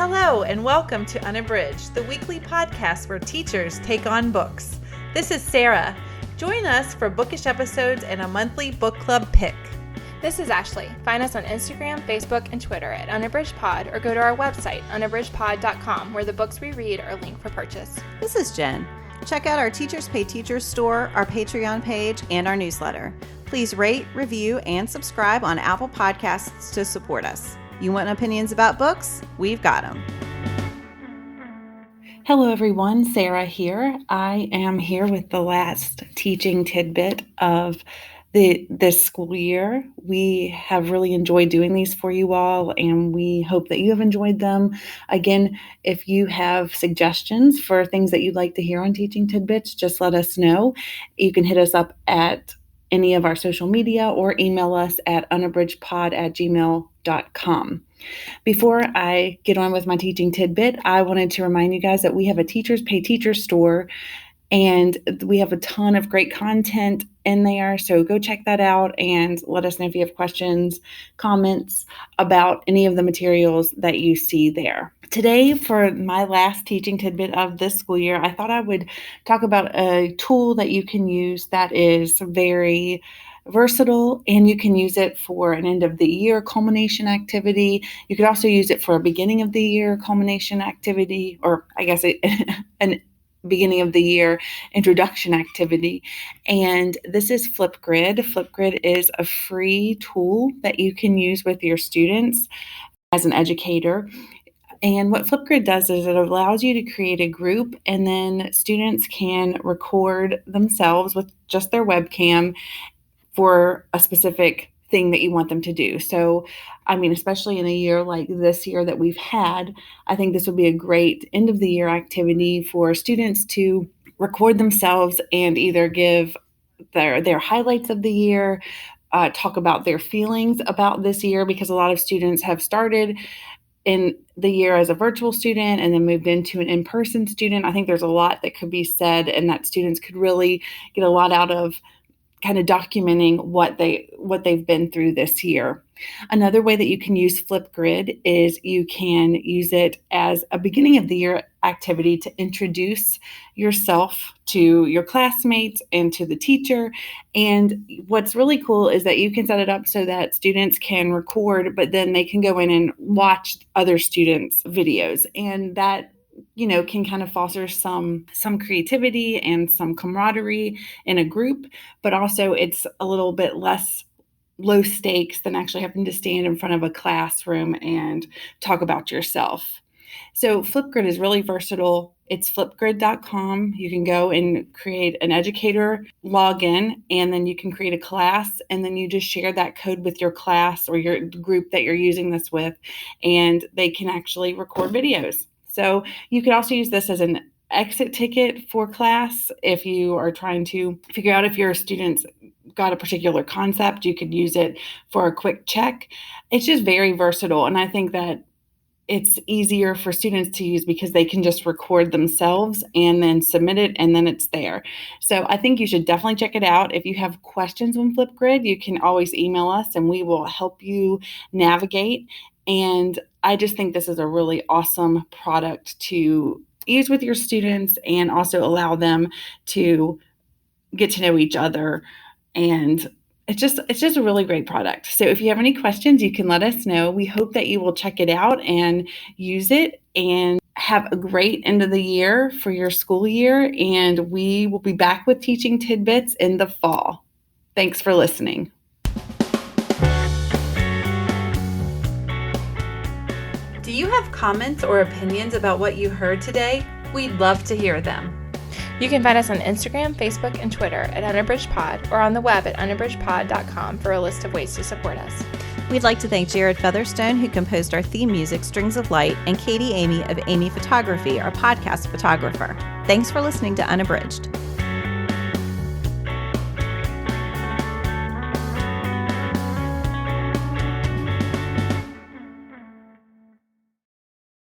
Hello and welcome to Unabridged, the weekly podcast where teachers take on books. This is Sara. Join us for bookish episodes and a monthly book club pick. This is Ashley. Find us on Instagram, Facebook, and Twitter at UnabridgedPod or go to our website, unabridgedpod.com, where the books we read are linked for purchase. This is Jen. Check out our Teachers Pay Teachers store, our Patreon page, and our newsletter. Please rate, review, and subscribe on Apple Podcasts to support us. You want opinions about books? We've got them. Hello everyone, Sara here. I am here with the last teaching tidbit of this school year. We have really enjoyed doing these for you all, and we hope that you have enjoyed them. Again, if you have suggestions for things that you'd like to hear on Teaching Tidbits, just let us know. You can hit us up at any of our social media or email us at unabridgedpod@gmail.com. Before I get on with my teaching tidbit, I wanted to remind you guys that we have a Teachers Pay Teachers store, and we have a ton of great content in there. So go check that out and let us know if you have questions, comments about any of the materials that you see there. Today, for my last teaching tidbit of this school year, I thought I would talk about a tool that you can use that is very versatile, and you can use it for an end of the year culmination activity. You could also use it for a beginning of the year culmination activity, or I guess an beginning of the year introduction activity. And this is Flipgrid. Flipgrid is a free tool that you can use with your students as an educator. And what Flipgrid does is it allows you to create a group, and then students can record themselves with just their webcam for a specific thing that you want them to do. So, I mean, especially in a year like this year that we've had, I think this would be a great end of the year activity for students to record themselves and either give their highlights of the year, talk about their feelings about this year, because a lot of students have started in the year as a virtual student and then moved into an in-person student. I think there's a lot that could be said, and that students could really get a lot out of kind of documenting what they've been through this year. Another way that you can use Flipgrid is you can use it as a beginning of the year activity to introduce yourself to your classmates and to the teacher. And what's really cool is that you can set it up so that students can record, but then they can go in and watch other students' videos. And that can kind of foster some creativity and some camaraderie in a group, but also it's a little bit less low stakes than actually having to stand in front of a classroom and talk about yourself. So Flipgrid is really versatile. It's flipgrid.com. You can go and create an educator login, and then you can create a class, and then you just share that code with your class or your group that you're using this with, and they can actually record videos. So you could also use this as an exit ticket for class. If you are trying to figure out if your students got a particular concept, you could use it for a quick check. It's just very versatile. And I think that it's easier for students to use because they can just record themselves and then submit it, and then it's there. So I think you should definitely check it out. If you have questions on Flipgrid, you can always email us and we will help you navigate. And I just think this is a really awesome product to use with your students and also allow them to get to know each other. And it's just a really great product. So if you have any questions, you can let us know. We hope that you will check it out and use it, and have a great end of the year for your school year. And we will be back with Teaching Tidbits in the fall. Thanks for listening. Do you have comments or opinions about what you heard today? We'd love to hear them. You can find us on Instagram, Facebook, and Twitter at UnabridgedPod or on the web at unabridgedpod.com for a list of ways to support us. We'd like to thank Jared Featherstone, who composed our theme music, Strings of Light, and Katie Amy of Amy Photography, our podcast photographer. Thanks for listening to Unabridged.